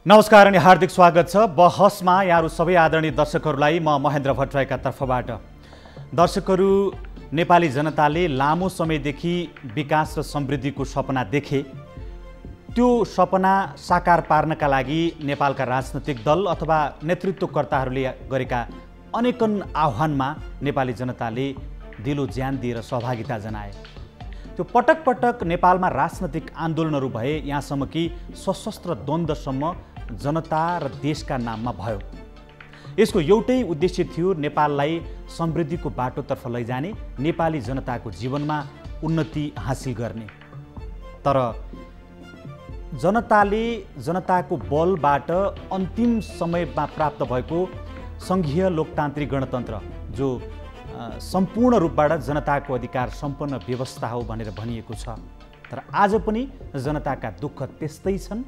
नमस्कार अनि हार्दिक स्वागत छ बहसमा यहाँहरू सबै आदरणीय दर्शकहरूलाई म महेन्द्र भट्टराईका तर्फबाट। दर्शकहरू, नेपाली जनताले लामो समयदेखि विकास र समृद्धिको सपना देखे। त्यो सपना साकार पार्नका लागि नेपालका राजनैतिक दल अथवा नेतृत्वकर्ताहरूले गरेका अनेकन आह्वानमा नेपाली जनताले दिलो ज्यान दिएर सहभागिता जनाए। त्यो पटक पटक नेपालमा राजनैतिक आन्दोलनहरू भए, यहाँसम्म कि सशस्त्र द्वन्द्वसम्म जनता र देशका नाममा भयो। यसको एउटै उद्देश्य थियो नेपाललाई समृद्धिको बाटोतर्फ लैजाने, नेपाली जनताको जीवनमा उन्नति हासिल गर्ने। तर जनताले जनताको बलबाट अन्तिम समयमा प्राप्त भएको सङ्घीय लोकतान्त्रिक गणतन्त्र, जो सम्पूर्ण रूपबाट जनताको अधिकार सम्पन्न व्यवस्था हो भनेर भनिएको छ, तर आज पनि जनताका दुःख त्यस्तै छन्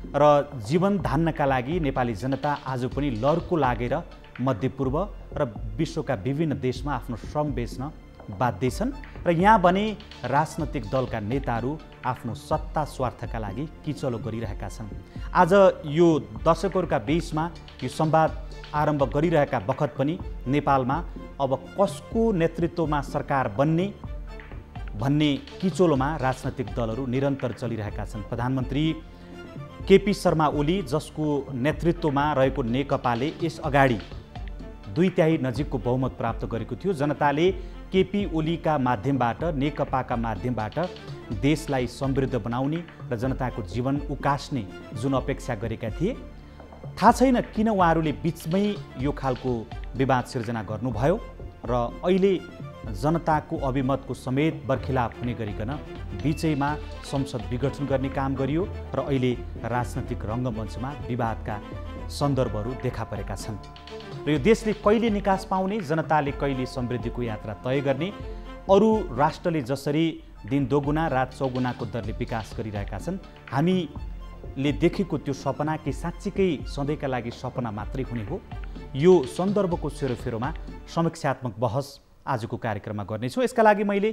र जीवन धान्नका लागि नेपाली जनता आज पनि लड्को लागेर मध्यपूर्व र विश्वका विभिन्न देशमा आफ्नो श्रम बेच्न बाध्य छन्। र यहाँ भने राजनैतिक दलका नेताहरू आफ्नो सत्ता स्वार्थका लागि किचलो गरिरहेका छन्। आज यो दर्शकहरूका बीचमा यो संवाद आरम्भ गरिरहेका बखत पनि नेपालमा अब कसको नेतृत्वमा सरकार बन्ने भन्ने किचोलोमा राजनैतिक दलहरू निरन्तर चलिरहेका छन्। प्रधानमन्त्री केपी शर्मा ओली, जसको नेतृत्वमा रहेको नेकपाले यस अगाडि 2/3 नजिकको बहुमत प्राप्त गरेको थियो। जनताले केपी ओलीका माध्यमबाट, नेकपाका माध्यमबाट देशलाई समृद्ध बनाउने र जनताको जीवन उकास्ने जुन अपेक्षा गरेका थिए, थाहा छैन किन उहाँहरूले बिचमै यो खालको विवाद सिर्जना गर्नुभयो र अहिले जनताको अभिमतको समेत बर्खिलाप हुने गरिकन बिचैमा संसद विघटन गर्ने काम गरियो र अहिले राजनैतिक रङ्गमञ्चमा विवादका सन्दर्भहरू देखा परेका छन्। र यो देशले कहिले निकास पाउने, जनताले कहिले समृद्धिको यात्रा तय गर्ने, अरू राष्ट्रले जसरी दिन दोगुना रात चौगुनाको दरले विकास गरिरहेका छन्, हामीले देखेको त्यो सपना कि साँच्चीकै सधैँका लागि सपना मात्रै हुने हो, यो सन्दर्भको सेरोफेरोमा समीक्षात्मक बहस आजको कार्यक्रममा गर्नेछु। यसका लागि मैले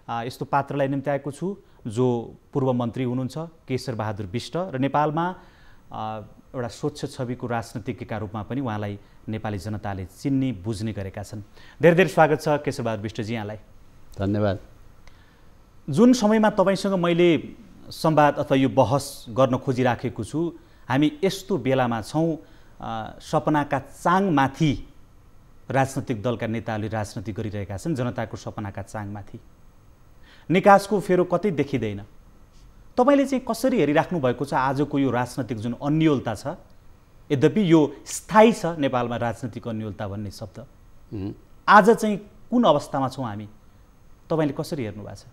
यस्तो पात्रलाई निम्त्याएको छु जो पूर्व मन्त्री हुनुहुन्छ, केशर बहादुर बिष्ट, र नेपालमा एउटा स्वच्छ छविको राजनीतिज्ञका रूपमा पनि उहाँलाई नेपाली जनताले चिन्ने बुझ्ने गरेका छन्। धेरै धेरै स्वागत छ केशर बहादुर बिष्टजी, यहाँलाई धन्यवाद। जुन समयमा तपाईँसँग मैले संवाद अथवा यो बहस गर्न खोजिराखेको छु, हामी यस्तो बेलामा छौँ सपनाका चाङमाथि राजनैतिक दलका नेताहरूले राजनीति गरिरहेका छन्, जनताको सपनाका चाङमाथि। निकासको फेरो कतै देखिँदैन। तपाईँले चाहिँ कसरी हेरिराख्नु भएको छ आजको यो राजनैतिक जुन अन्योलता छ? यद्यपि यो स्थायी छ नेपालमा राजनीतिक अन्योलता भन्ने शब्द, आज चाहिँ कुन अवस्थामा छौँ हामी, तपाईँले कसरी हेर्नु भएको छ?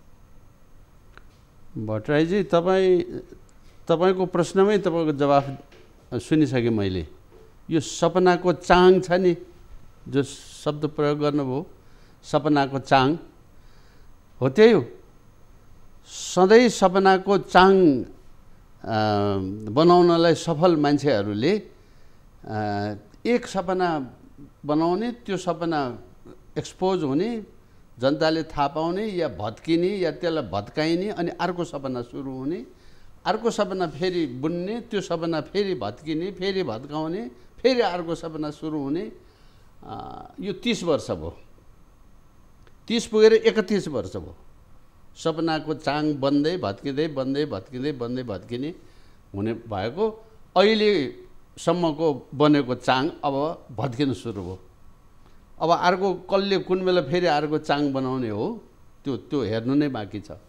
भट्टराईजी, तपाईँको प्रश्नमै तपाईँको जवाफ सुनिसकेँ मैले। यो सपनाको चाङ छ नि, जो शब्द प्रयोग गर्नुभयो, सपनाको चाङ हो, त्यही हो। सधैँ सपनाको चाङ बनाउनलाई सफल मान्छेहरूले एक सपना बनाउने, त्यो सपना एक्सपोज हुने, जनताले थाहा पाउने या भत्किने या त्यसलाई भत्काइने, अनि अर्को सपना सुरु हुने, अर्को सपना फेरि बुन्ने, त्यो सपना फेरि भत्किने, फेरि भत्काउने, फेरि अर्को सपना सुरु हुने। यो 30 वर्ष भयो, 30 पुगेर 31 वर्ष भयो। सपनाको चाङ बन्दै भत्किँदै बन्दै भत्किँदै बन्दै भत्किने हुने भएको, अहिलेसम्मको बनेको चाङ अब भत्किन सुरु भयो। अब अर्को कसले कुन बेला फेरि अर्को चाङ बनाउने हो, त्यो हेर्नु नै बाँकी छ।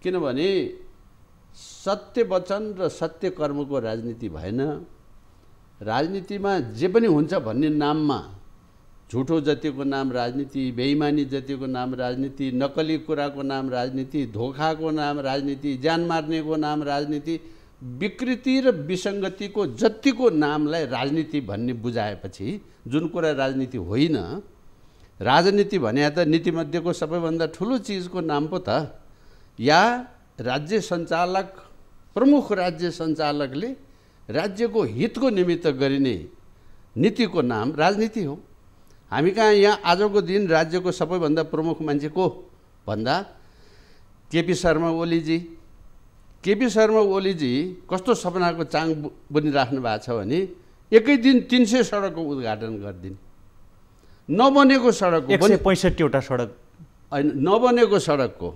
किनभने सत्य वचन र सत्य कर्मको राजनीति भएन। राजनीतिमा जे पनि हुन्छ भन्ने नाममा झुठो जतिको नाम राजनीति, बेइमानी जतिको नाम राजनीति, नकली कुराको नाम राजनीति, धोखाको नाम राजनीति, ज्यान मार्नेको नाम राजनीति, विकृति र विसङ्गतिको जतिको नामलाई राजनीति भन्ने बुझाएपछि जुन कुरा राजनीति होइन, राजनीति भने त नीतिमध्येको सबैभन्दा ठुलो चिजको नाम पो त, या राज्य सञ्चालक, प्रमुख राज्य सञ्चालकले राज्यको हितको निमित्त गरिने नीतिको नाम राजनीति हो। हामी कहाँ यहाँ आजको दिन राज्यको सबैभन्दा प्रमुख मान्छे को भन्दा केपी शर्मा ओलीजी, केपी शर्मा ओलीजी कस्तो सपनाको चाङ बनिराख्नु भएको छ भने एकै दिन 300 सडकको उद्घाटन गरिदिने, नबनेको सडकको 165वटा सडक होइन, नबनेको सडकको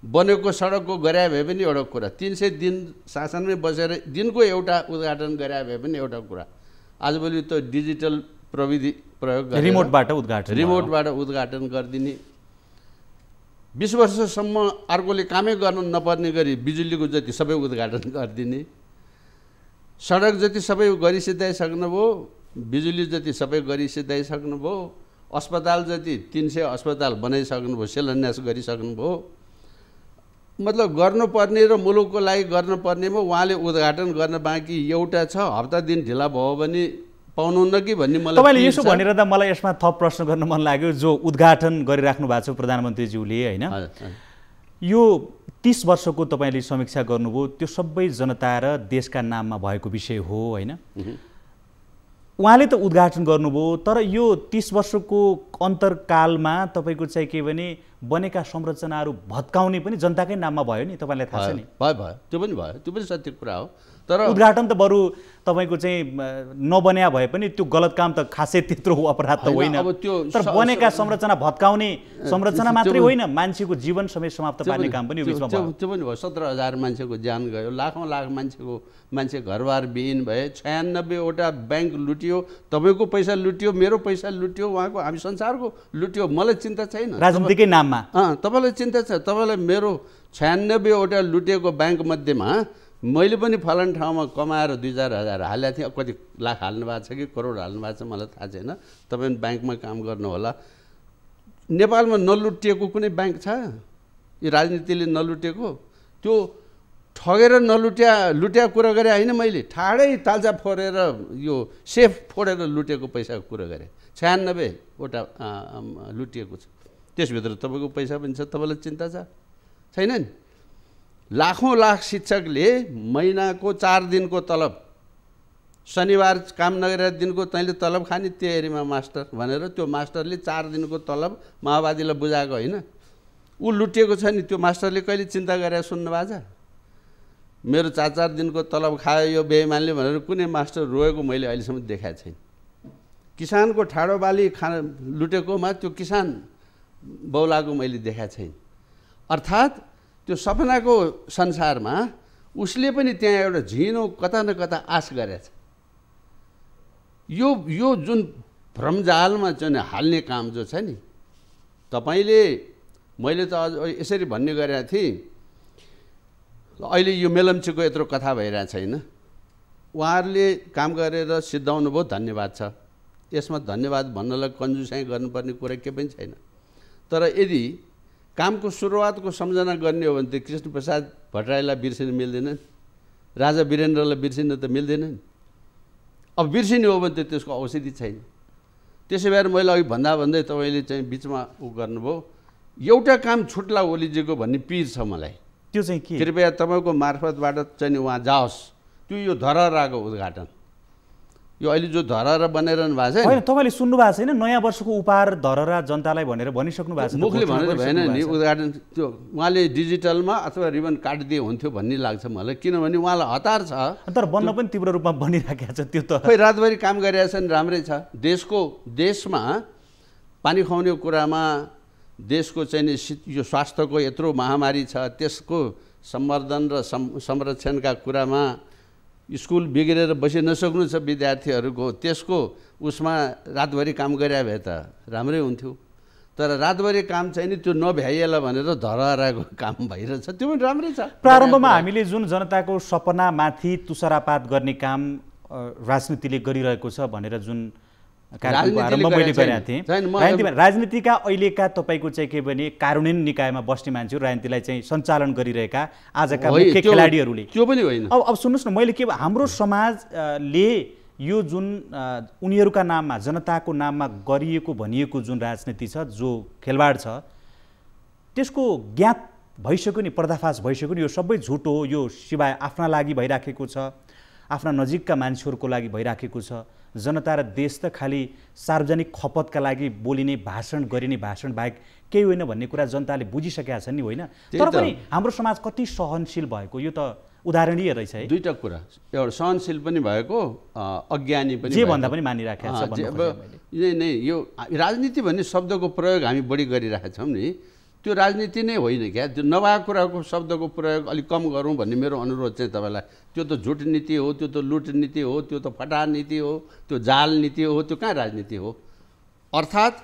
बनेको सडकको गरे भए पनि एउटा कुरा, 300 दिन शासनमै बसेर दिनको एउटा उद्घाटन गरे भए पनि एउटा कुरा। आजभोलि त डिजिटल प्रविधि प्रयोग गरेर रिमोटबाट उद्घाटन गरिदिने, 20 वर्षसम्म अर्कोले कामै गर्न नपर्ने गरी बिजुलीको जति सबै उद्घाटन गरिदिने, सडक जति सबै गरिसिधाइसक्नुभयो, बिजुली जति सबै गरिसिधाइसक्नुभयो, अस्पताल जति 300 अस्पताल बनाइसक्नुभयो, शिलान्यास गरिसक्नुभयो। मतलब गर्नुपर्ने र मुलुकको लागि गर्नुपर्नेमा उहाँले उद्घाटन गर्न बाँकी एउटा छ। हप्ता दिन ढिला भयो भने पाउनुहुन्न कि भन्ने मलाई तपाईँले यसो भनेर त मलाई यसमा थप प्रश्न गर्न मन लाग्यो। जो उद्घाटन गरिराख्नु भएको छ प्रधानमन्त्रीज्यूले होइन, यो 30 वर्षको तपाईँले समीक्षा गर्नुभयो, त्यो सबै जनता र देशका नाममा भएको विषय हो होइन। उहाँले त उद्घाटन गर्नुभयो, तर यो 30 वर्षको अन्तरकालमा तपाईँको चाहिँ के भने बनेका संरचनाहरू भत्काउने पनि जनताकै नाममा भयो नि, तपाईँलाई थाहा छ नि। भयो त्यो पनि भयो, त्यो पनि सत्य कुरा हो। तर उद्घाटन त बरु तपाईँको चाहिँ नबन्या भए पनि त्यो गलत काम त खासै त्यत्रो अपराध त होइन। तर बनेका संरचना भत्काउने संरचना मात्रै होइन, मान्छेको जीवन समेत समाप्त पार्ने काम पनि यो बिचमा भयो। त्यो पनि भयो। 17,000 मान्छेको ज्यान गयो, लाखौँ लाख मान्छे घरबार विहीन भए, 96वटा ब्याङ्क लुटियो, तपाईँको पैसा लुटियो, मेरो पैसा लुटियो, उहाँको, हामी संसारको लुटियो। मलाई चिन्ता छैन राजनीतिकै नाममा। तपाईँलाई चिन्ता छ, तपाईँलाई मेरो 96वटा लुटिएको ब्याङ्क मध्येमा मैले पनि फलान ठाउँमा कमाएर 2-4 हजार हालेको थिएँ। कति लाख हाल्नु भएको छ कि करोड हाल्नु भएको छ मलाई थाहा छैन। तपाईँ ब्याङ्कमा काम गर्नु होला। नेपालमा नलुटिएको कुनै ब्याङ्क छ? यो राजनीतिले नलुटेको, त्यो ठगेर लुट्या कुरा गरे होइन। मैले ठाडै ताल्चा फोरेर यो सेफ फोडेर लुटेको पैसाको कुरा गरेँ। 96वटा लुटिएको छ, त्यसभित्र तपाईँको पैसा पनि छ। तपाईँलाई चिन्ता छैन नि? लाखौँ लाख शिक्षकले महिनाको 4 दिनको तलब, शनिबार काम नगरेर दिनको तैँले तलब खाने त्यहीमा मास्टर भनेर त्यो मास्टरले 4 दिनको तलब माओवादीलाई बुझाएको होइन। ऊ लुटिएको छ नि, त्यो मास्टरले कहिले चिन्ता गरेर सुन्नु भएको छ? मेरो 4 दिनको तलब खायो यो बेइमानले भनेर कुनै मास्टर रोएको मैले अहिलेसम्म देखाएको छैन। किसानको ठाडो बाली लुटेकोमा त्यो किसान बौलाको मैले देखाएको छैन। अर्थात् त्यो सपनाको संसारमा उसले पनि त्यहाँ एउटा झिनो कता न कता आश गरेछ। यो जुन भ्रमजालमा चाहिँ हाल्ने काम जो छ नि, तपाईँले, मैले त अझ यसरी भन्ने गरेको थिएँ, अहिले यो मेलम्चीको यत्रो कथा भइरहेको छैन। उहाँहरूले काम गरेर सिद्धाउनु भयो, धन्यवाद छ। यसमा धन्यवाद भन्नलाई कन्जुसाइ गर्नुपर्ने कुरा केही पनि छैन। तर यदि कामको सुरुवातको सम्झना गर्ने हो भने त कृष्णप्रसाद भट्टराईलाई बिर्सिन मिल्दैन, राजा वीरेन्द्रलाई बिर्सिन त मिल्दैन नि। अब बिर्सिने हो भने त त्यसको औषधि छैन। त्यसै भएर मैले अघि भन्दै तपाईँले चाहिँ बिचमा गर्नुभयो। एउटा काम छुट्ला ओलीजीको भन्ने पिर छ मलाई। त्यो चाहिँ के? कृपया तपाईँको मार्फतबाट चाहिँ उहाँ जाओस्, त्यो यो धरहराको उद्घाटन, यो अहिले जो धरहरा बनाइरहनु भएको छ होइन, तपाईँले सुन्नु भएको छैन? नयाँ वर्षको उपहार धरहरा जनतालाई भनेर भनिसक्नु भएको छ। मुखले भनेर भएन नि उद्घाटन। त्यो उहाँले डिजिटलमा अथवा रिबन काटिदिए हुन्थ्यो भन्ने लाग्छ मलाई, किनभने उहाँलाई हतार छ। तर बन्न पनि तीव्र रूपमा बनिराखेको छ। त्यो त खोइ रातभरि काम गरिरहेछ नि, राम्रै छ। देशमा पानी खुवाउने कुरामा, देशको चाहिँ यो स्वास्थ्यको यत्रो महामारी छ, त्यसको सम्वर्धन र संरक्षणका कुरामा स्कुल बिग्रेर बसि नसक्नु छ विद्यार्थीहरूको, त्यसको उसमा रातभरि काम गरे भए त राम्रै हुन्थ्यो। तर रातभरि काम चाहिँ नि त्यो नभ्याइएला भनेर धरहराको काम भइरहेछ, त्यो पनि राम्रै छ। प्रारम्भमा हामीले जुन जनताको सपनामाथि तुषारापात गर्ने काम राजनीतिले गरिरहेको छ भनेर जुन कार्यक्रमको आरम्भ मैले गरेका थिएँ, राजनीतिका अहिलेका तपाईँको चाहिँ के भने कार्यान्वयन निकायमा बस्ने मान्छेहरू राजनीतिलाई चाहिँ सञ्चालन गरिरहेका आजका मुख्य खेलाडीहरूले त्यो पनि होइन। अब सुन्नुहोस् न, मैले के हाम्रो समाजले यो जुन उनीहरूका नाममा, जनताको नाममा गरिएको भनिएको जुन राजनीति छ, जो खेलवाड छ, त्यसको ज्ञात भइसक्यो नि, पर्दाफास भइसक्यो नि, यो सबै झुट हो, यो सिवाय आफ्ना लागि भइराखेको छ। आफ्ना नजिकका मान्छेहरूको लागि भइराखेको छ। जनता र देश त खालि सार्वजनिक खपतका लागि बोलिने भाषण गरिने भाषण बाहेक केही होइन भन्ने कुरा जनताले बुझिसकेका छन् नि, होइन? तर पनि हाम्रो समाज कति सहनशील भएको यो त उदाहरणीय रहेछ है। दुईटा कुरा, एउटा सहनशील पनि भएको, अज्ञानी पनि, जे भन्दा पनि मानिराखेको छ। नै यो राजनीति भन्ने शब्दको प्रयोग हामी बढी गरिरहेका छौँ नि, त्यो राजनीति नै होइन क्या। त्यो नभएको कुराको शब्दको प्रयोग अलिक कम गरौँ भन्ने मेरो अनुरोध चाहिँ तपाईँलाई। त्यो त झुट नीति हो, त्यो त लुट नीति हो, त्यो त फटा नीति हो, त्यो जाल नीति हो, त्यो कहाँ राजनीति हो? अर्थात्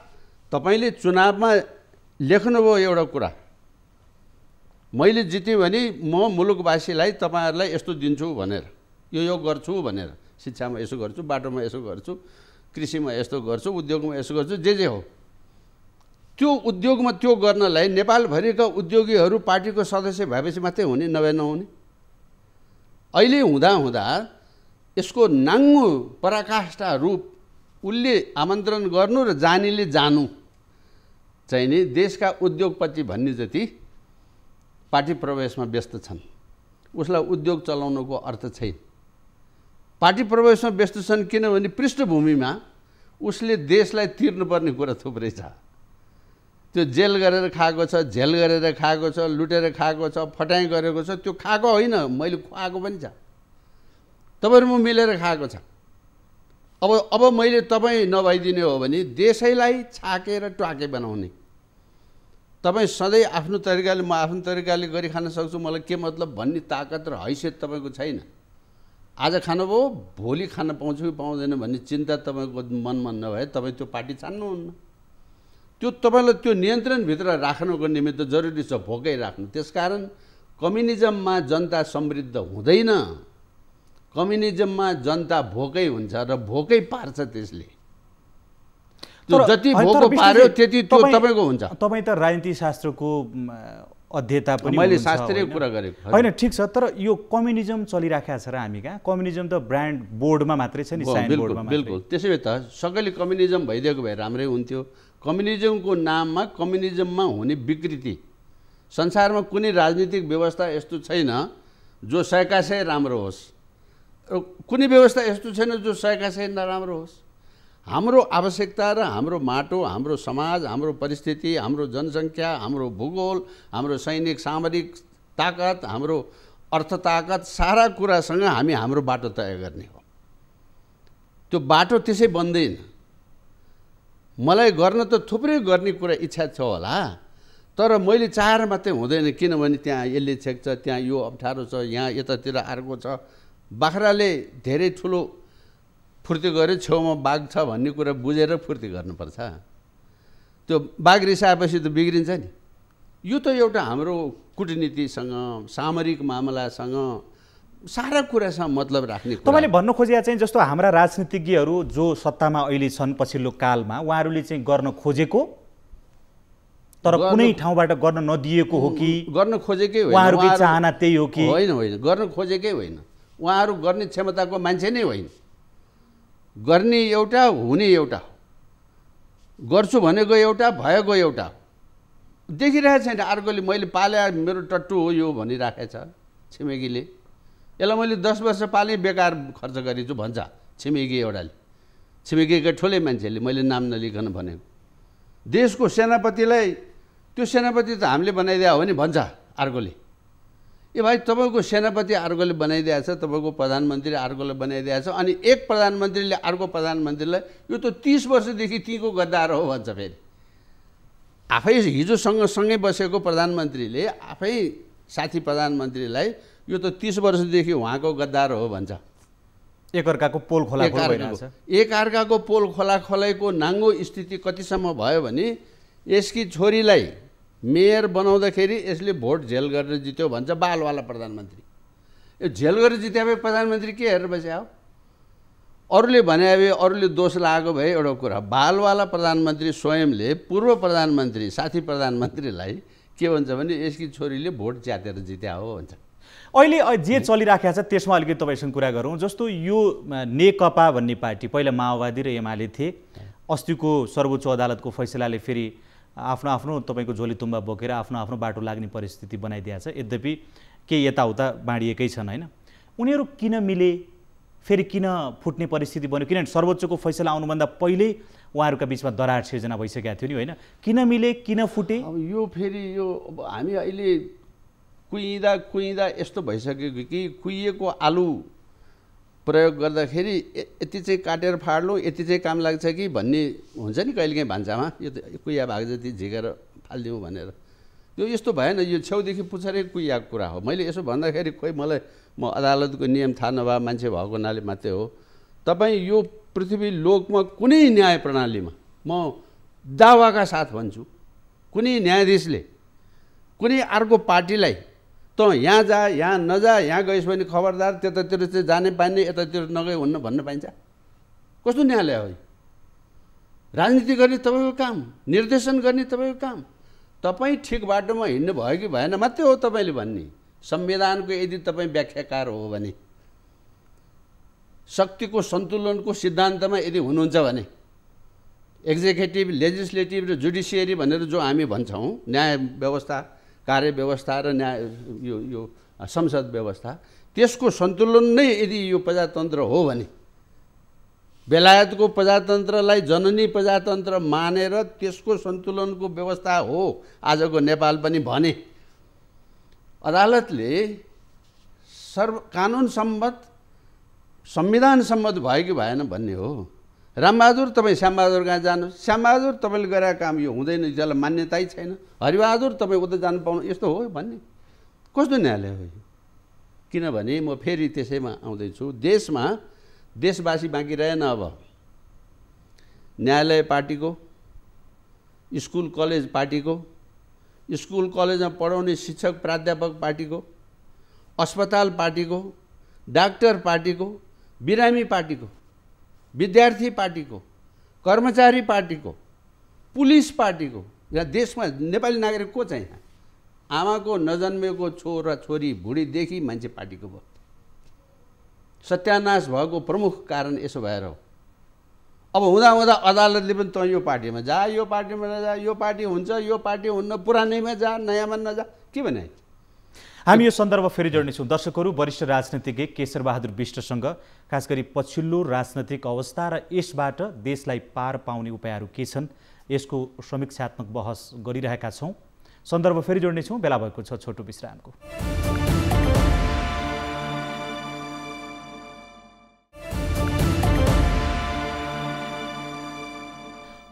तपाईँले चुनावमा लेख्नुभयो एउटा कुरा, मैले जितेँ भने म मुलुकवासीलाई तपाईँहरूलाई यस्तो दिन्छु भनेर, यो गर्छु भनेर, शिक्षामा यसो गर्छु, बाटोमा यसो गर्छु, कृषिमा यस्तो गर्छु, उद्योगमा यसो गर्छु, जे हो। त्यो उद्योगमा त्यो गर्नलाई नेपालभरिका उद्योगीहरू पार्टीको सदस्य भएपछि मात्रै हुने, नभए नहुने। अहिले हुँदा यसको नाङ्गो पराकाष्ठा रूप उसले आमन्त्रण गर्नु र जानेले जानु चाहिँ नि देशका उद्योगपति भन्ने जति पार्टी प्रवेशमा व्यस्त छन्। उसलाई उद्योग चलाउनुको अर्थ छैन। पार्टी प्रवेशमा व्यस्त छन् किनभने पृष्ठभूमिमा उसले देशलाई तिर्नुपर्ने कुरा थुप्रै छ। त्यो जेल गरेर खाएको छ, झेल गरेर खाएको छ, लुटेर खाएको छ, फटाइ गरेको छ, त्यो खाएको होइन, मैले खुवाएको पनि छ। तपाईँहरू म मिलेर खाएको छ। अब मैले तपाईँ नभइदिने हो भने देशैलाई छाकेर ट्वाके बनाउने। तपाईँ सधैँ आफ्नो तरिकाले, म आफ्नो तरिकाले गरी खान सक्छु, मलाई के मतलब भन्ने ताकत र हैसियत तपाईँको छैन। आज खानुभयो, भोलि खान पाउँछु कि पाउँदैन भन्ने चिन्ता तपाईँको मनमा नभए तपाईँ त्यो पार्टी छान्नुहुन्न। त्यो तपाईँलाई त्यो नियन्त्रणभित्र राख्नुको निमित्त जरुरी छ भोकै राख्नु। त्यसकारण कम्युनिजममा जनता समृद्ध हुँदैन, कम्युनिजममा जनता भोकै हुन्छ र भोकै पार्छ त्यसले। जति भोको पार्यो त्यति त्यो तपाईँको हुन्छ। तपाईँ त राजनीति शास्त्रको अध्येता पनि, मैले शास्त्रीय कुरा गरेको होइन, ठिक छ। तर यो कम्युनिजम चलिराखेको छ र हामी कहाँ? कम्युनिजम त ब्रान्ड बोर्डमा मात्रै छ नि, साइन बोर्डमा। बिल्कुल। त्यसै भए त सबैले कम्युनिजम भइदिएको भए राम्रै हुन्थ्यो। कम्युनिजमको नाममा कम्युनिजममा हुने विकृति, संसारमा कुनै राजनीतिक व्यवस्था यस्तो छैन जो 100% राम्रो होस्, कुनै व्यवस्था यस्तो छैन जो 100% नराम्रो होस्। हाम्रो आवश्यकता र हाम्रो माटो, हाम्रो समाज, हाम्रो परिस्थिति, हाम्रो जनसङ्ख्या, हाम्रो भूगोल, हाम्रो सैनिक सामरिक ताकत, हाम्रो अर्थ ताकत, सारा कुरासँग हामी हाम्रो बाटो तय गर्ने हो। त्यो बाटो त्यसै बन्दैन। मलाई गर्न त थुप्रै गर्ने कुरा इच्छा छ होला, तर मैले चाहेर मात्रै हुँदैन। किनभने त्यहाँ यसले छेक्छ, त्यहाँ यो अप्ठ्यारो छ, यहाँ यतातिर अर्को छ। बाख्राले धेरै ठुलो फुर्ती गऱ्यो, छेउमा बाघ छ भन्ने कुरा बुझेर फुर्ती गर्नुपर्छ। त्यो बाघ रिसाएपछि त बिग्रिन्छ नि। यो त एउटा हाम्रो कुटनीतिसँग, सामरिक मामलासँग, सारा कुरासँग मतलब राख्ने कुरा। तपाईँले भन्न खोजेका चाहिँ जस्तो हाम्रा राजनीतिज्ञहरू जो सत्तामा अहिले छन् पछिल्लो कालमा, उहाँहरूले चाहिँ गर्न खोजेको तर कुनै ठाउँबाट गर्न नदिएको हो कि गर्न खोजेकै होइन, उहाँहरूकै चाहना त्यही हो कि? होइन, गर्न खोजेकै होइन। उहाँहरू गर्ने क्षमताको मान्छे नै होइन। गर्ने एउटा, हुने एउटा, गर्छु भनेको एउटा, भएको एउटा। देखिरहेको छैन अर्कोले मैले पाले मेरो टट्टु हो यो भनिराखेको छ छिमेकीले। यसलाई मैले 10 वर्ष पालेँ, बेकार खर्च गरेछु भन्छ छिमेकी एउटाले, छिमेकीका ठुलै मान्छेले, मैले नाम नलिकन भनेको। देशको सेनापतिलाई त्यो सेनापति त हामीले बनाइदिया हो नि भन्छ अर्कोले। ए भाइ, तपाईँको सेनापति अर्कोले बनाइदिएको छ, तपाईँको प्रधानमन्त्री अर्कोले बनाइदिएको छ, अनि एक प्रधानमन्त्रीले अर्को प्रधानमन्त्रीलाई यो त 30 वर्षदेखि तीको गद्दार हो भन्छ। फेरि आफै हिजो सँगै बसेको प्रधानमन्त्रीले आफै साथी प्रधानमन्त्रीलाई यो त 30 वर्षदेखि उहाँको गद्दार हो भन्छ। एकअर्काको पोल खोला भइरहेछ। एकअर्काको पोल खोला खोलाइको नाङ्गो स्थिति कतिसम्म भयो भने यसकी छोरीलाई मेयर बनाउँदाखेरि यसले भोट झेल गरेर जित्यो भन्छ बालवाला प्रधानमन्त्री। यो झेल गरेर जित्या भए प्रधानमन्त्री के हेरेर बस्या हो? अरूले भने भए, अरूले दोष लागेको भए एउटा कुरा, बालवाला प्रधानमन्त्री स्वयंले पूर्व प्रधानमन्त्री साथी प्रधानमन्त्रीलाई के भन्छ भने यसकी छोरीले भोट च्यातेर जित्या हो भन्छ। अहिले जे चलिराखेको छ त्यसमा अलिकति तपाईँसँग कुरा गरौँ। जस्तो यो नेकपा भन्ने पार्टी पहिला माओवादी र एमाले थिए, अस्तिको सर्वोच्च अदालतको फैसलाले फेरि आफ्नो आफ्नो तपाईँको झोली तुम्बा बोकेर आफ्नो आफ्नो बाटो लाग्ने परिस्थिति बनाइदिएको छ। यद्यपि केही यताउता बाँडिएकै छन्, होइन? उनीहरू किन मिले, फेरि किन फुट्ने परिस्थिति बन्यो? किनभने सर्वोच्चको फैसला आउनुभन्दा पहिल्यै उहाँहरूका बिचमा दरार सिर्जना भइसकेको थियो नि, होइन? किन मिले, किन फुटे? अब यो फेरि यो अब हामी अहिले कुइँदा यस्तो भइसक्यो कि कुहिएको आलु प्रयोग गर्दाखेरि यति चाहिँ काटेर फाड्लौँ, यति चाहिँ काम लाग्छ कि भन्ने हुन्छ नि कहिलेकाहीँ भान्सामा, यो त कुहिया भाग जति झिकेर फालिदिउँ भनेर। यो यस्तो भएन, यो छेउदेखि पुछारै कुहियाको कुरा हो। मैले यसो भन्दाखेरि खोइ मलाई म अदालतको नियम थाहा नभए मान्छे भएको हुनाले मात्रै हो। तपाईँ यो पृथ्वी लोकमा कुनै न्याय प्रणालीमा म दावाका साथ भन्छु, कुनै न्यायाधीशले कुनै अर्को पार्टीलाई त यहाँ जा, यहाँ नजा, यहाँ गइस् भने खबरदार, त्यतातिर चाहिँ जाने पाइने, यतातिर नगए हुन्न भन्न पाइन्छ? कस्तो न्यायालय हो? राजनीति गर्ने तपाईँको काम, निर्देशन गर्ने तपाईँको काम। तपाईँ ठिक बाटोमा हिँड्नु भयो कि भएन मात्रै हो तपाईँले भन्ने। संविधानको यदि तपाईँ व्याख्याकार हो भने, शक्तिको सन्तुलनको सिद्धान्तमा यदि हुनुहुन्छ भने, एक्जिक्युटिभ, लेजिस्लेटिभ र जुडिसियरी भनेर जो हामी भन्छौँ, न्याय व्यवस्था, कार्य व्यवस्था र न्याय यो संसद व्यवस्था, त्यसको सन्तुलन नै यदि यो प्रजातन्त्र हो भने, बेलायतको प्रजातन्त्रलाई जननी प्रजातन्त्र मानेर त्यसको सन्तुलनको व्यवस्था हो आजको नेपाल पनि भने, अदालतले कानुन सम्मत, संविधान सम्मत भयो कि भएन भन्ने हो। रामबहादुर तपाईँ श्यामबहादुर कहाँ जानुहोस्, श्यामबहादुर तपाईँले गरेका काम यो हुँदैन, त्यसलाई मान्यतै छैन, हरिबहादुर तपाईँ उता जानु पाउनु, यस्तो हो भन्ने कस्तो न्यायालय हो? किनभने म फेरि त्यसैमा आउँदैछु, देशमा देशवासी बाँकी रहेन। अब न्यायालय पार्टीको, स्कुल कलेज पार्टीको, स्कुल कलेजमा पढाउने शिक्षक प्राध्यापक पार्टीको, अस्पताल पार्टीको, डाक्टर पार्टीको, बिरामी पार्टीको, विद्यार्थी पार्टीको, कर्मचारी पार्टीको, पुलिस पार्टीको। यहाँ देशमा नेपाली नागरिक को चाहिँ आमाको नजन्मेको छोरा छोरी बुढीदेखि मान्छे पार्टीको भयो। सत्यानाश भएको प्रमुख कारण यसो भएर हो। अब हुँदा हुँदा अदालतले पनि तँ यो पार्टीमा जा, यो पार्टीमा नजा, यो पार्टी हुन्छ, यो पार्टी हुन्न, पुरानैमा जा, नयाँमा नजा, के भने? हामी यो सन्दर्भ फेरि जोड्नेछौँ। दर्शकहरू, वरिष्ठ राजनीतिज्ञ केशरबहादुर विष्टसँग खास गरी पछिल्लो राजनैतिक अवस्था र यसबाट देशलाई पार पाउने उपायहरू के छन्, यसको समीक्षात्मक बहस गरिरहेका छौँ। सन्दर्भ फेरि जोड्नेछौँ, बेला भएको छ छोटो विश्रामको।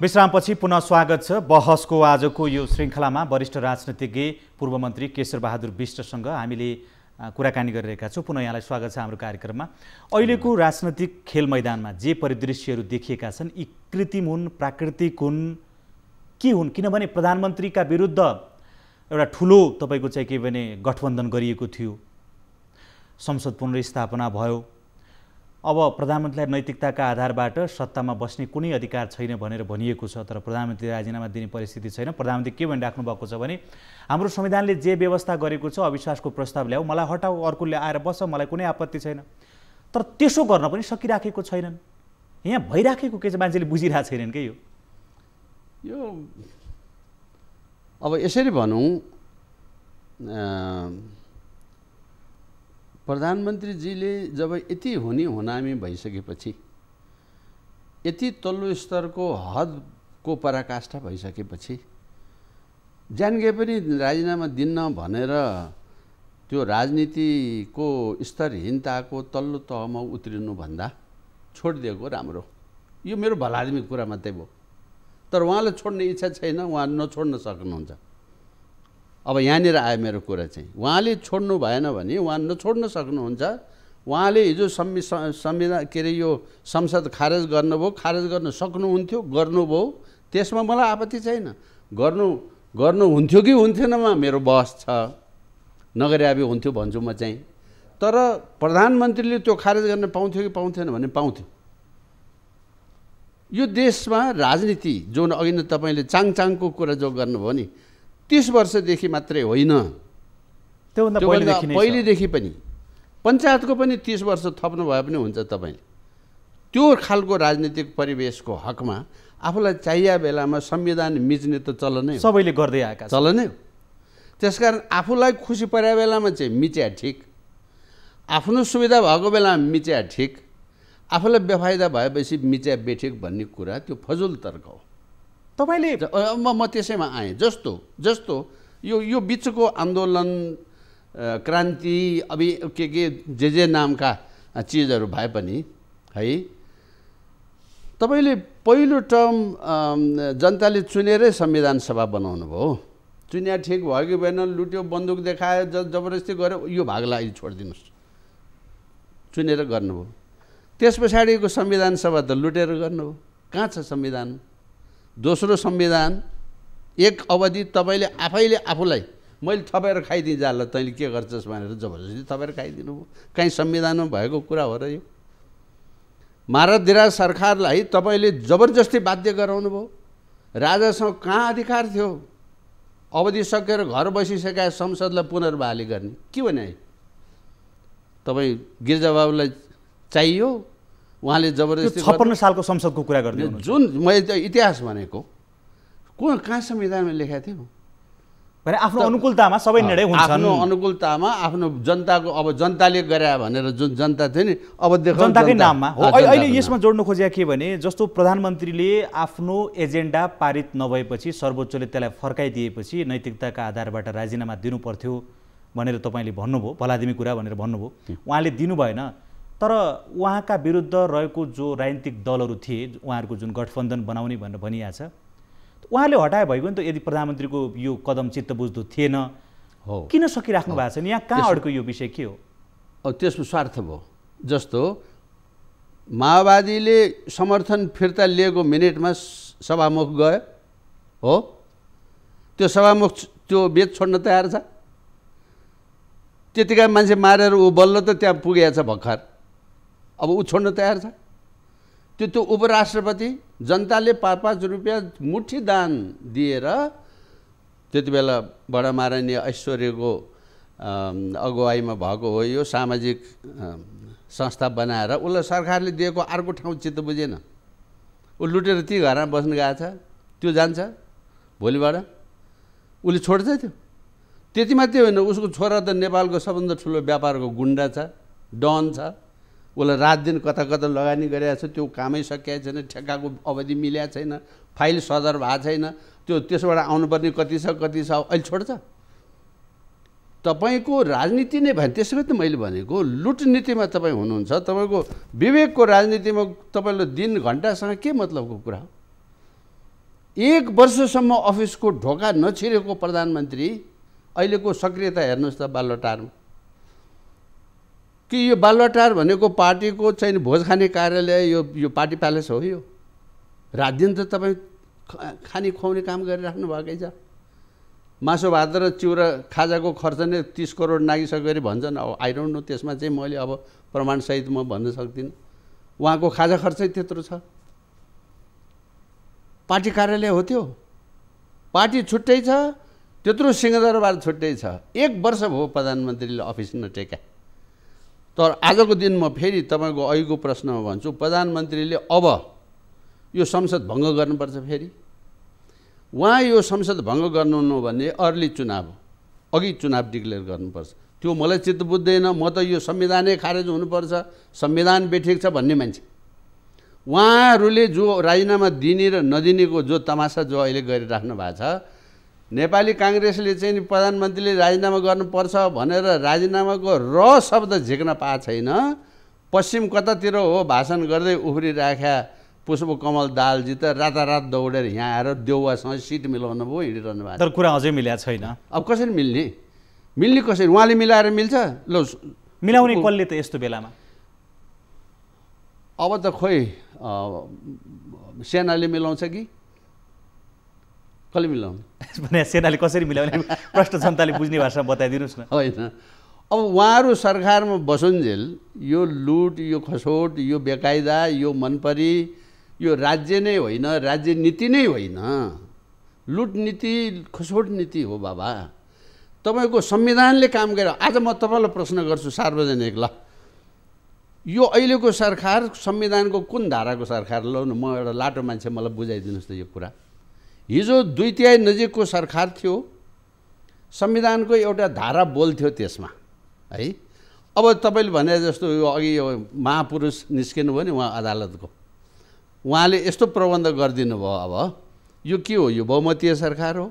विश्रामपछि पुनः स्वागत छ। बहसको आजको यो श्रृङ्खलामा वरिष्ठ राजनीतिज्ञ पूर्व मन्त्री केशरबहादुर विष्टसँग हामीले कुराकानी गरिरहेका छौँ। पुनः यहाँलाई स्वागत छ हाम्रो कार्यक्रममा। अहिलेको राजनैतिक खेल मैदानमा जे परिदृश्यहरू देखिएका छन्, यी कृत्रिम हुन्, प्राकृतिक हुन्, के हुन्? किनभने प्रधानमन्त्रीका विरुद्ध एउटा ठुलो तपाईँको चाहिँ के भने गठबन्धन गरिएको थियो, संसद पुनर्स्थापना भयो। अब प्रधानमन्त्रीलाई नैतिकताका आधारबाट सत्तामा बस्ने कुनै अधिकार छैन भनेर भनिएको छ, तर प्रधानमन्त्री राजीनामा दिने परिस्थिति छैन। प्रधानमन्त्री के भनिराख्नु भएको छ भने, हाम्रो संविधानले जे व्यवस्था गरेको छ, अविश्वासको प्रस्ताव ल्याऊ, मलाई हटाऊ, अर्कोले आएर बस, मलाई कुनै आपत्ति छैन। तर त्यसो गर्न पनि सकिराखेको छैनन्। यहाँ भइराखेको के चाहिँ मान्छेले बुझिरहेको छैनन् के? यो अब यसरी भनौँ, प्रधानमन्त्रीजीले जब यति हुनामी भइसकेपछि, यति तल्लो स्तरको हदको पराकाष्ठा भइसकेपछि, जान गए पनि राजीनामा दिन्न भनेर त्यो राजनीतिको स्तरहीनताको तल्लो तहमा उत्रिनुभन्दा छोडिदिएको राम्रो। यो मेरो भलादमी कुरा मात्रै भयो। तर उहाँलाई छोड्ने इच्छा छैन, उहाँ नछोड्न सक्नुहुन्छ। अब यहाँनिर आयो मेरो कुरा चाहिँ, उहाँले छोड्नु भएन भने उहाँ नछोड्न सक्नुहुन्छ। उहाँले हिजो संविधान के अरे यो संसद खारेज गर्नुभयो, खारेज गर्न सक्नुहुन्थ्यो, गर्नुभयो, त्यसमा मलाई आपत्ति छैन। गर्नुहुन्थ्यो कि हुन्थेनमा मेरो बहस छ, नगरे अब हुन्थ्यो भन्छु म चाहिँ। तर प्रधानमन्त्रीले त्यो खारेज गर्न पाउँथ्यो कि पाउँथेन भने पाउँथ्यो। यो देशमा राजनीति जुन अघि नै तपाईँले चाङचाङको कुरा जो गर्नुभयो नि, 30 वर्षदेखि मात्रै होइन, त्योभन्दा पहिलेदेखि पनि, पञ्चायतको पनि 30 वर्ष थप्नु भए पनि हुन्छ। तपाईँले त्यो खालको राजनीतिक परिवेशको हकमा आफूलाई चाहिए बेलामा संविधान मिच्ने त चलनै हो, सबैले गर्दै आएका चलनै हो। त्यसकारण आफूलाई खुसी परे बेलामा चाहिँ मिच्या ठिक, आफ्नो सुविधा भएको बेलामा मिच्या ठिक, आफूलाई बेफाइदा भएपछि मिच्या बेठेक भन्ने कुरा त्यो फजुल तर्क हो। तपाईँले म त्यसैमा आएँ। जस्तो यो बिचको आन्दोलन क्रान्ति अभी के जे नामका चिजहरू भए पनि है, तपाईँले पहिलो टर्म जनताले चुनेरै संविधान सभा बनाउनु भयो। चुनिया ठिक भयो कि भएन, लुट्यो, बन्दुक देखायो, जबरजस्ती गऱ्यो, यो भागलाई अहिले छोडिदिनुहोस्, चुनेर गर्नुभयो। त्यस पछाडिको संविधान सभा त लुटेर गर्नुभयो। कहाँ छ संविधान? दोस्रो संविधान एक अवधि तपाईँले आफैले आफूलाई मैले थपेर खाइदिएँ जाला, तैँले के गर्छस् भनेर जबरजस्ती थपेर खाइदिनु भयो। कहीँ संविधानमा भएको कुरा हो र यो? महाराज सरकारलाई तपाईँले जबरजस्ती बाध्य गराउनु भयो। राजासँग कहाँ अधिकार थियो? अवधि सकेर घर बसिसकेका संसदलाई पुनर्बहाली गर्ने के भने? तपाईँ गिरिजाबाबुलाई चाहियो, उहाँले जबरजस्ती 56 सालको संसदको कुरा गर्दै हुनुहुन्छ। जुन मैले इतिहास भनेको कहाँ संविधानमा लेखेको थियो भने आफ्नो अनुकूलतामा सबै निर्णय हुन्छन्। आफ्नो अनुकूलतामा आफ्नो जनताको, अब जनताले गरे भनेर जुन जनता थियो नि, अब देखो जनताकै नाममा हो। अहिले यसमा जोड्नु खोजेको के भने जस्तो प्रधानमन्त्रीले आफ्नो एजेन्डा पारित नभएपछि सर्वोच्चले त्यसलाई फर्काइदिएपछि नैतिकताका आधारबाट राजीनामा दिनु पर्थ्यो भनेर तपाईँले भन्नुभयो, भलादिमी कुरा भनेर भन्नुभयो। उहाँले दिनु भएन, तर उहाँका विरुद्ध रहेको जो राजनीतिक दलहरू थिए, उहाँहरूको जुन गठबन्धन बनाउने भनेर भनिएको छ, उहाँले हटाए भइगयो नि त। यदि प्रधानमन्त्रीको यो कदम चित्त बुझ्दो थिएन हो, किन सकिराख्नु भएको छ? यहाँ कहाँ अड्को यो विषय के हो? अब त्यसको स्वार्थ भयो। जस्तो माओवादीले समर्थन फिर्ता लिएको मिनेटमा सभामुख गयो हो, त्यो सभामुख त्यो बेच छोड्न तयार छ। त्यतिका मान्छे मारेर ऊ बल्ल त त्यहाँ पुगेछ भर्खर, अब ऊ छोड्न तयार छ। त्यो उपराष्ट्रपति जनताले 5-5 रुपियाँ मुठी दान दिएर त्यति बेला बडा महारानी ऐश्वर्यको अगुवाईमा भएको हो यो सामाजिक संस्था बनाएर उसलाई सरकारले दिएको अर्को ठाउँ चित्त बुझेन, ऊ लुटेर ती घरमा बस्न गएको छ, त्यो जान्छ भोलिबाट उसले छोड्छ त्यो। त्यति मात्रै होइन, उसको छोरा त नेपालको सबभन्दा ठुलो व्यापारको गुन्डा छ, डन छ, उसलाई रात दिन कता कता लगानी गरिरहेको छ, त्यो कामै सकिएको छैन, ठेक्काको अवधि मिलेको छैन, फाइल सदर भएको छैन, त्यो त्यसबाट आउनुपर्ने कति छ अहिले छोड्छ। तपाईँको राजनीति नै भयो। त्यसै त मैले भनेको लुट नीतिमा तपाईँ हुनुहुन्छ, तपाईँको विवेकको राजनीतिमा तपाईँले दिन घन्टासँग के मतलबको कुरा हो? 1 वर्षसम्म अफिसको ढोका नछिरेको प्रधानमन्त्री अहिलेको सक्रियता हेर्नुहोस् त बालुवाटारमा। कि यो बालुवाटार भनेको पार्टीको चाहिँ भोज खाने कार्यालय, यो पार्टी प्यालेस हो? यो रात दिन त तपाईँ खाने खुवाउने काम गरिराख्नु भएकै छ। मासु भात र चिउरा खाजाको खर्च नै 30 करोड नागिसक्यो अरे भन्छन्। अब आई डोन्ट नो, त्यसमा चाहिँ मैले अब प्रमाणसहित म भन्न सक्दिनँ। उहाँको खाजा खर्चै त्यत्रो छ। पार्टी कार्यालय हो त्यो, पार्टी छुट्टै छ, त्यत्रो सिंहदरबार छुट्टै छ। 1 वर्ष भयो प्रधानमन्त्रीले अफिस नटेका। तर आजको दिन म फेरि तपाईँको अघिको प्रश्नमा भन्छु, प्रधानमन्त्रीले अब यो संसद भङ्ग गर्नुपर्छ। फेरि उहाँ यो संसद भङ्ग गर्नु भने अर्ली चुनाव अघि चुनाव डिक्लेयर गर्नुपर्छ। त्यो मलाई चित्त बुझ्दैन। म त यो संविधानै खारेज हुनुपर्छ, संविधान बेठिक छ भन्ने मान्छे। उहाँहरूले जो राजीनामा दिने र नदिनेको जो तमासा जो अहिले गरिराख्नु भएको छ, नेपाली काङ्ग्रेसले चाहिँ प्रधानमन्त्रीले राजीनामा गर्नुपर्छ भनेर राजीनामाको र शब्द झिक्न पाएको छैन। पश्चिम कतातिर हो भाषण गर्दै उफ्रिराख्या पुष्पकमल दाहालजी त रातारात दौडेर यहाँ आएर देउवासँग सिट मिलाउनु भयो, हिँडिरहनु भएको। तर कुरा अझै मिलेको छैन। अब कसरी मिल्ने कसरी? उहाँले मिलाएर मिल्छ? ल मिलाउने कसले त यस्तो बेलामा? अब त खोइ सेनाले मिलाउँछ कि कसले मिलाउने? भने सेनाले कसरी मिलाउने प्रश्न जनताले बुझ्ने भाषामा बताइदिनुहोस् न। होइन, अब उहाँहरू सरकारमा बसुन्जेल यो लुट, यो खसोट, यो बेकायदा, यो मनपरी, यो राज्य नै होइन, राज्य नीति नै होइन, लुट नीति, खसोट नीति हो बाबा। तपाईँको संविधानले काम गरेर आज म तपाईँलाई प्रश्न गर्छु सार्वजनिक, ल यो अहिलेको सरकार संविधानको कुन धाराको सरकार? ल म एउटा लाटो मान्छे, मलाई बुझाइदिनुहोस् त यो कुरा। हिजो 2/3 नजिकको सरकार थियो, संविधानको एउटा धारा बोल्थ्यो त्यसमा है। अब तपाईँले भने जस्तो यो अघि यो महापुरुष निस्किनु भयो नि उहाँ अदालतको, उहाँले यस्तो प्रबन्ध गरिदिनु भयो। अब यो के हो? यो बहुमतीय सरकार हो।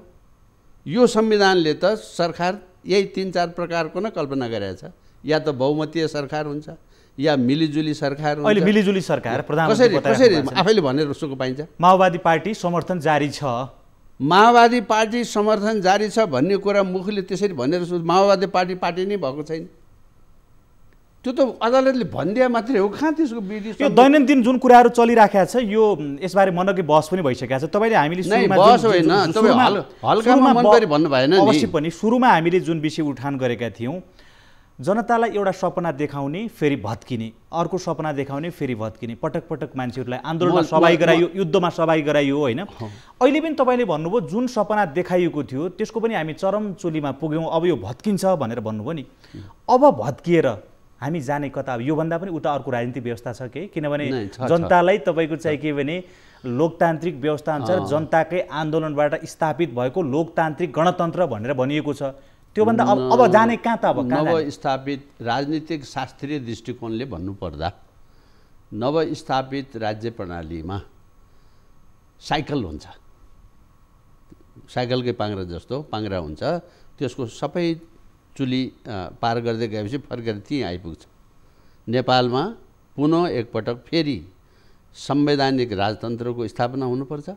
यो संविधानले त सरकार यही 3-4 प्रकारको नै कल्पना गरेको छ। या त बहुमतीय सरकार हुन्छ, या मिलिजुली सरकार हुन्छ। अहिले मिलिजुली सरकार कसरी आफैले भनेर सुको पाइन्छ? माओवादी पार्टी समर्थन जारी छ, माओवादी पार्टी समर्थन जारी छ भन्ने कुरा मुखले त्यसरी भनेर माओवादी पार्टी नै भएको छैन। त्यो त अदालतले भनिदिया मात्रै हो, कहाँ त्यसको विधि? यो दैनन्दिन जुन कुराहरू चलिराखेको छ यो यसबारे मनकै बहस पनि भइसकेको छ। तपाईँले हामीले बहस होइन, तपाईँ हल्कामा मनपरी भन्नु भएन नि। अवश्य पनि सुरुमा हामीले जुन विषय उठान गरेका थियौँ, जनतालाई एउटा सपना देखाउने फेरि भत्किने, अर्को सपना देखाउने फेरि भत्किने, पटक पटक मान्छेहरूलाई आन्दोलनमा सहभागी गराइयो, युद्धमा सहभागी गराइयो होइन। अहिले पनि तपाईँले भन्नुभयो जुन सपना देखाइएको थियो त्यसको पनि हामी चरमचुलीमा पुग्यौँ, अब यो भत्किन्छ भनेर भन्नुभयो नि। अब भत्किएर हामी जाने कता? अब योभन्दा पनि उता अर्को राजनीतिक व्यवस्था छ कि? किनभने जनतालाई तपाईँको चाहिँ के भने लोकतान्त्रिक व्यवस्था अनुसार जनताकै आन्दोलनबाट स्थापित भएको लोकतान्त्रिक गणतन्त्र भनेर भनिएको छ। त्योभन्दा अब जाने कहाँ त? अब नवस्थापित राजनीतिक शास्त्रीय दृष्टिकोणले भन्नुपर्दा नवस्थापित राज्य प्रणालीमा साइकल हुन्छ, साइकलकै पाङ्ग्रा जस्तो पाङ्ग्रा हुन्छ। त्यसको सबै चुली पार गर्दै गएपछि फर्केर त्यहीँ आइपुग्छ। नेपालमा पुनः एकपटक फेरि संवैधानिक राजतन्त्रको स्थापना हुनुपर्छ।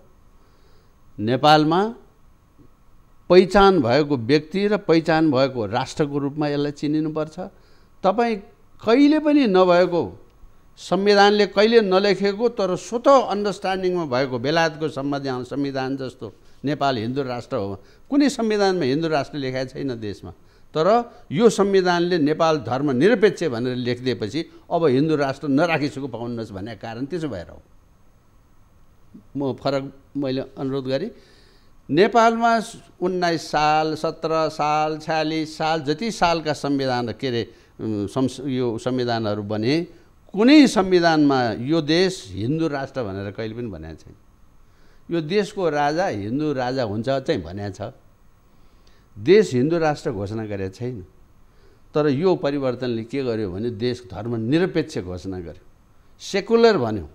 नेपालमा पहिचान भएको व्यक्ति र पहिचान भएको राष्ट्रको रूपमा यसलाई चिनिनुपर्छ। तपाईँ कहिले पनि नभएको, संविधानले कहिले नलेखेको तर स्वतः अन्डरस्ट्यान्डिङमा भएको बेलायतको संविधान जस्तो नेपाल हिन्दू राष्ट्र हो। कुनै संविधानमा हिन्दू राष्ट्र लेखेको छैन देशमा, तर यो संविधानले नेपाल धर्मनिरपेक्ष भनेर लेखिदिएपछि अब हिन्दू राष्ट्र नराखिसक्नु पाउनुहोस् भन्ने कारण त्यसो भएर हो। म फरक मैले अनुरोध गरेँ, नेपालमा 19 साल 17 साल 46 साल जति सालका संविधान के अरे यो संविधानहरू बने, कुनै संविधानमा यो देश हिन्दू राष्ट्र भनेर कहिले पनि भनेको छैन। यो देशको राजा हिन्दू राजा हुन्छ चाहिँ भनेको छ, देश हिन्दू राष्ट्र घोषणा गरेको छैन। तर यो परिवर्तनले के गर्यो भने देश धर्मनिरपेक्ष घोषणा गर्यो, सेकुलर भन्यो।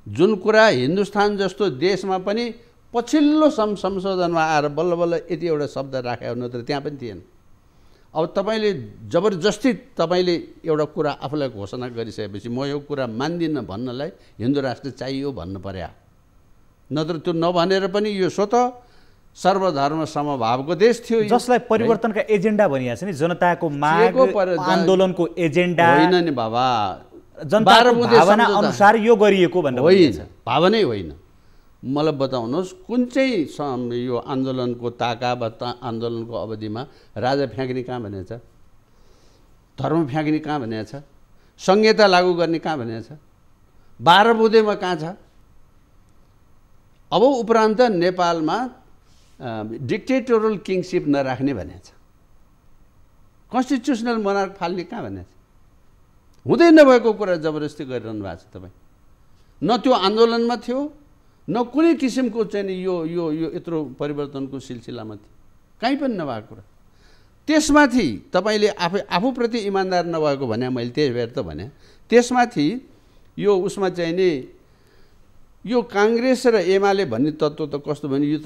जुन कुरा हिन्दुस्तान जस्तो देशमा पनि पछिल्लो संशोधनमा आएर बल्ल बल्ल यति एउटा शब्द राख्यो, नत्र त्यहाँ पनि थिएन। अब तपाईँले जबरजस्ती तपाईँले एउटा कुरा आफूलाई घोषणा गरिसकेपछि म यो कुरा मान्दिनँ भन्नलाई हिन्दू राष्ट्र चाहियो भन्नु पर्यो, नत्र त्यो नभनेर पनि यो स्वतः सर्वधर्म समभावको देश थियो, जसलाई परिवर्तनका एजेन्डा भनिएको छ नि। जनताको माग आन्दोलनको एजेन्डा होइन नि बाबा, जनताको भावना अनुसार यो गरिएको भन्ने होइन, भावनै होइन। मलाई बताउनुहोस् कुन चाहिँ यो आन्दोलनको ताका वा आन्दोलनको अवधिमा राजा फ्याँक्ने कहाँ भनेको छ? धर्म फ्याँक्ने कहाँ भनेको छ? संहिता लागू गर्ने कहाँ भनेको छ? 12 बुँदेमा कहाँ छ? अब उपरान्त नेपालमा डिक्टेटोरियल किङसिप नराख्ने भनेको छ, कन्स्टिट्युसनल मोनार्क फाल्ने कहाँ भनेको छ? हुँदै नभएको कुरा जबरजस्ती गरिरहनु भएको छ तपाईँ। न त्यो आन्दोलनमा थियो, न कुनै किसिमको चाहिँ यो यो यो यत्रो परिवर्तनको सिलसिलामा थियो, कहीँ पनि नभएको कुरा। त्यसमाथि तपाईँले आफूप्रति इमान्दार नभएको भने मैले त्यही भएर त भने, त्यसमाथि यो उसमा चाहिँ नि यो काङ्ग्रेस र एमाले भन्ने तत्त्व त कस्तो भने यो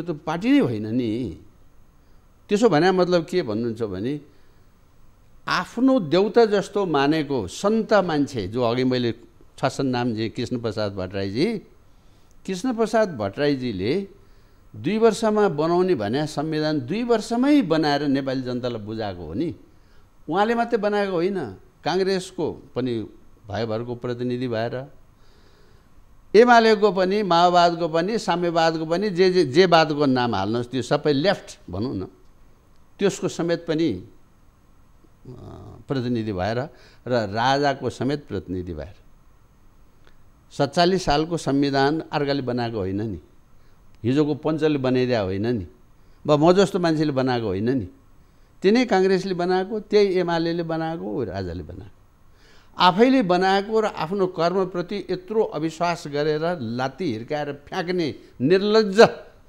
त पार्टी नै होइन नि। त्यसो भने मतलब के भन्नुहुन्छ भने आफ्नो देउता जस्तो मानेको सन्त मान्छे जो अघि मैले छासन नाम जे कृष्णप्रसाद भट्टराईजीले 2 वर्षमा बनाउने भने संविधान 2 वर्षमै बनाएर नेपाली जनतालाई बुझाएको हो नि। उहाँले मात्रै बनाएको होइन, काङ्ग्रेसको पनि भाइहरूको प्रतिनिधि भएर, एमालेको पनि, माओवादको पनि, साम्यवादको पनि, जे वादको नाम हाल्नुहोस् त्यो सबै लेफ्ट भनौँ न, त्यसको समेत पनि प्रतिनिधि भएर र राजाको समेत प्रतिनिधि भएर 47 सालको संविधान अर्काले बनाएको होइन नि, हिजोको पञ्चले बनाइदिया होइन नि, वा म जस्तो मान्छेले बनाएको होइन नि। त्यही काङ्ग्रेसले बनाएको, त्यही एमाले बनाएको, राजाले बनाएको, आफैले बनाएको र आफ्नो कर्मप्रति यत्रो अविश्वास गरेर लात्ती हिर्काएर फ्याँक्ने निर्लज्ज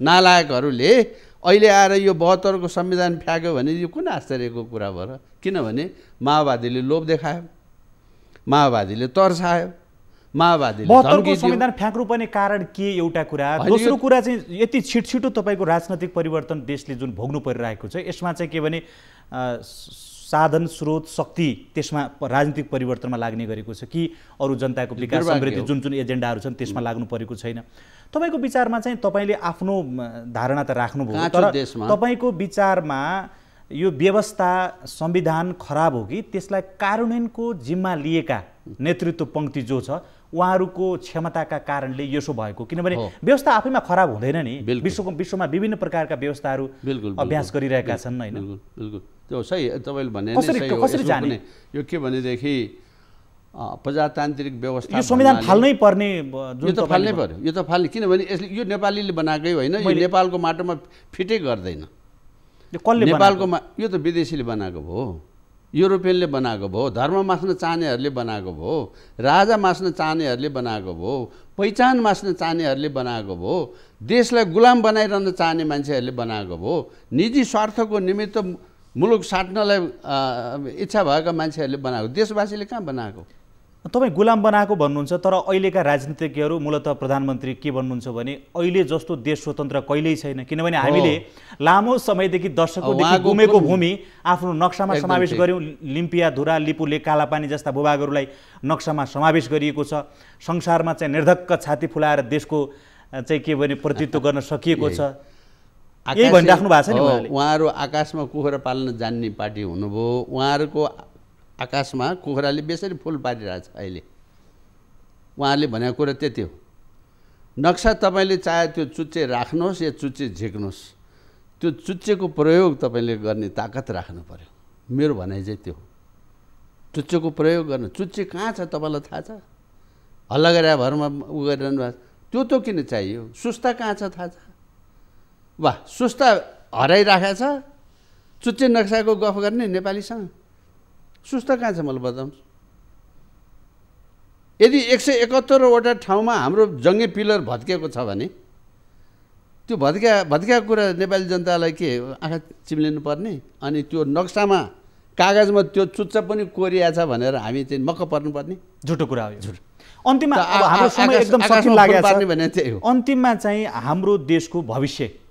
नालायकहरूले अहिले आएर यो 72 को संविधान फ्याँक्यो भने यो कुन आश्चर्यको कुरा भयो र? किनभने माओवादीले लोभ देखायो, माओवादीले तर्सायो, माओवादीले 72 को संविधान फ्याँक्नुपर्ने कारण के एउटा कुरा। दोस्रो कुरा चाहिँ यति छिटो तपाईँको राजनैतिक परिवर्तन देशले जुन भोग्नु परिरहेको छ यसमा चाहिँ के भने साधन स्रोत शक्ति त्यसमा राजनीतिक परिवर्तनमा लाग्ने गरेको छ कि अरू जनताको विकास समृद्धि जुन जुन एजेन्डाहरू छन् त्यसमा लाग्नु परेको छैन। तपाईँको विचारमा चाहिँ तपाईँले आफ्नो धारणा त राख्नुभयो, तर तपाईँको विचारमा यो व्यवस्था संविधान खराब हो कि त्यसलाई कार्यान्वयनको जिम्मा लिएका नेतृत्व पङ्क्ति जो छ उहाँहरूको क्षमताका कारणले यसो भएको? किनभने व्यवस्था आफैमा खराब हुँदैन नि, विश्वमा विभिन्न प्रकारका व्यवस्थाहरू अभ्यास गरिरहेका छन् हैन? बिल्कुल त्यो सही तपाईँले भने कसरी जाने यो के भनेदेखि प्रजातान्त्रिक व्यवस्था यो संविधान फाल्नै पर्ने यो त फाल्नै पर्यो, यो त फाल्ने, किनभने यसले यो नेपालीले बनाएकै होइन, यो नेपालको माटोमा फिटै गर्दैन। नेपालको यो त विदेशीले बनाएको भयो, युरोपियनले बनाएको भयो, धर्म मास्न चाहनेहरूले बनाएको भयो, राजा मास्न चाहनेहरूले बनाएको भयो, पहिचान मास्न चाहनेहरूले बनाएको भयो, देशलाई गुलाम बनाइरहन चाहने मान्छेहरूले बनाएको भयो, निजी स्वार्थको निमित्त मुलुक साट्नलाई इच्छा भएका मान्छेहरूले बनाएको, देशवासीले कहाँ बनाएको? तपाईँ गुलाम बनाएको भन्नुहुन्छ, तर अहिलेका राजनीतिज्ञहरू मूलतः प्रधानमन्त्री के भन्नुहुन्छ भने अहिले जस्तो देश स्वतन्त्र कहिल्यै छैन, किनभने हामीले लामो समयदेखि दशकौँदेखि गुमेको भूमि आफ्नो नक्सामा समावेश गऱ्यौँ। लिम्पिया, धुरा, लिपुले, कालापानी जस्ता भूभागहरूलाई नक्सामा समावेश गरिएको छ। संसारमा चाहिँ निर्धक्क छाती फुलाएर देशको चाहिँ के भने प्रतिनिधित्व गर्न सकिएको छ। यही भनिराख्नु भएको छ नि उहाँले। उहाँहरू आकाशमा कुखुरा पाल्न जान्ने पार्टी हुनुभयो, उहाँहरूको आकाशमा कुखुराले बेसरी फुल पारिरहेछ अहिले। उहाँले भनेको कुरा त्यति हो। नक्सा तपाईँले चाहे त्यो चुच्चे राख्नुहोस् या चुच्चे झिक्नुहोस्, त्यो चुच्चेको प्रयोग तपाईँले गर्ने ताकत राख्नु पर्यो। मेरो भनाइ चाहिँ त्यो हो, चुच्चेको प्रयोग गर्न। चुच्चे कहाँ छ तपाईँलाई थाहा छ? हल्ला गरेर भरमा उ गरिरहनु भएको, त्यो त किन चाहियो? सुस्ता कहाँ छ थाहा छ? वाह, सुस्ता हराइराखेको छ, चुच्चे नक्साको गफ गर्ने नेपालीसँग। सुस्ता कहाँ छ मलाई बताउनुहोस्? यदि 171वटा ठाउँमा हाम्रो जङ्गे पिलर भत्किएको छ भने त्यो भत्किया कुरा नेपाली जनतालाई के आँखा चिम्लिनु पर्ने? अनि त्यो नक्सामा कागजमा त्यो चुच्चा पनि कोरिया छ भनेर हामी चाहिँ मक्क पर्नुपर्ने? झुटो कुरा हो, झुटो। अन्तिममा हाम्रो समय एकदम सकिन लागेको छ। अन्तिममा चाहिँ हाम्रो देशको भविष्य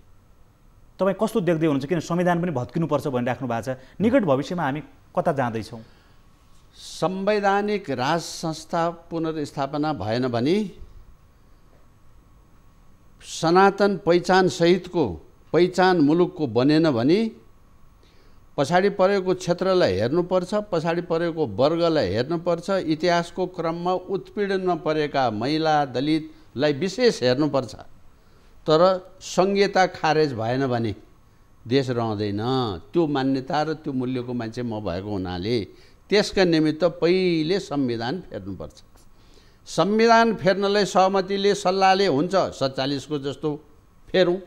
तपाईँ कस्तो देख्दै हुनुहुन्छ? किन संविधान पनि भत्किनुपर्छ भनिराख्नु भएको छ, निकट भविष्यमा हामी कता जाँदैछौँ? संवैधानिक राज संस्था पुनर्स्थापना भएन भने, सनातन पहिचान सहितको पहिचान मुलुकको बनेन भने पछाडि परेको क्षेत्रलाई हेर्नुपर्छ, पछाडि परेको वर्गलाई हेर्नुपर्छ, इतिहासको क्रममा उत्पीडनमा परेका महिला दलितलाई विशेष हेर्नुपर्छ। तर संहिता खारेज भएन भने देश रहँदैन। त्यो मान्यता र त्यो मूल्यको मान्छे म भएको हुनाले त्यसका निमित्त पहिले संविधान फेर्नुपर्छ। संविधान फेर्नलाई सहमतिले सल्लाहले हुन्छ, 47 को जस्तो फेरौँ,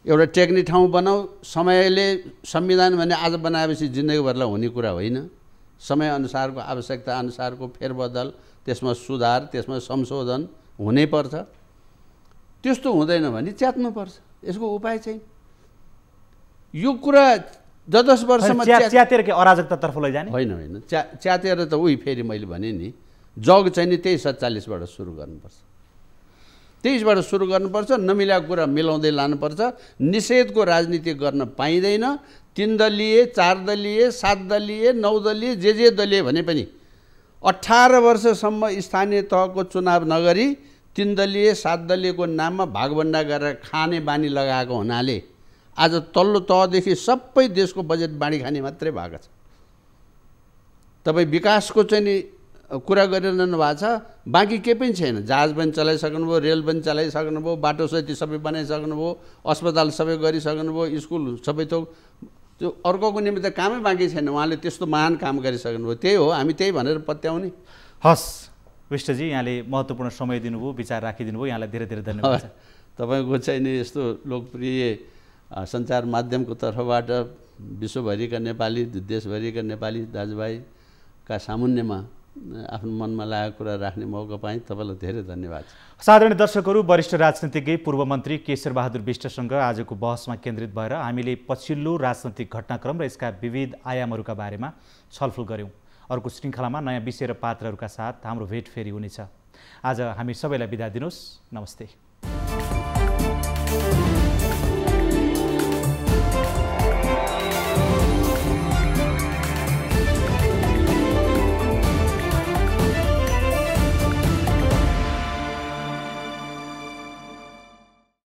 एउटा टेक्ने ठाउँ बनाऊ। समयले संविधान भने आज बनाएपछि जिन्दगीभरलाई हुने कुरा होइन। समयअनुसारको आवश्यकता अनुसारको फेरबदल, त्यसमा सुधार, त्यसमा संशोधन हुनैपर्छ। त्यस्तो हुँदैन भने च्यात्नुपर्छ। यसको उपाय चाहिँ यो कुरा 10 वर्षमा च्यातेर के अराजकतातर्फ लैजाने होइन, होइन। च्यातेर त उही फेरि मैले भने नि, जग चाहिँ नि त्यही 47बाट सुरु गर्नुपर्छ, 23बाट सुरु गर्नुपर्छ। नमिलाएको कुरा मिलाउँदै लानुपर्छ। निषेधको राजनीति गर्न पाइँदैन। 3 दलीय, 4 दलीय, 7 दलीय, 9 दलीय, जे दलीय भने पनि 18 वर्षसम्म स्थानीय तहको चुनाव नगरी 3 दलीय, 7 दलीयको नाममा भागभण्डा गरेर खाने बानी लगाएको हुनाले आज तल्लो तहदेखि सबै देशको बजेट बाँडी खाने मात्रै भएको छ। तपाईँ विकासको चाहिँ नि कुरा गरिरहनु भएको छ, बाँकी केही पनि छैन। जहाज पनि चलाइसक्नुभयो, रेल पनि चलाइसक्नुभयो, बाटो सहित सबै बनाइसक्नुभयो, अस्पताल सबै गरिसक्नुभयो, स्कुल सबै थोक, त्यो अर्कोको निमित्त कामै बाँकी छैन। उहाँले त्यस्तो महान काम गरिसक्नुभयो। त्यही हो, हामी त्यही भनेर पत्याउने। हस् विष्टजी, यहाँले महत्त्वपूर्ण समय दिनुभयो, विचार राखिदिनु भयो, यहाँलाई धेरै धेरै धन्यवाद। तपाईँको चाहिँ नि यस्तो लोकप्रिय सञ्चार माध्यमको तर्फबाट विश्वभरिका नेपाली, देशभरिका नेपाली दाजुभाइका सामुन्यमा आफ्नो मनमा लागेको कुरा राख्ने मौका पाएँ। तपाईँलाई धेरै धन्यवाद। साधारण दर्शकहरू, वरिष्ठ राजनीतिज्ञ पूर्व मन्त्री केशरबहादुर विष्टसँग आजको बहसमा केन्द्रित भएर हामीले पछिल्लो राजनैतिक घटनाक्रम र यसका विविध आयामहरूका बारेमा छलफल गऱ्यौँ। अर्को श्रृङ्खलामा नयाँ विषय र पात्रहरूका साथ हाम्रो भेट फेरि हुनेछ। आज हामी सबैलाई बिदा दिनुहोस्। नमस्ते।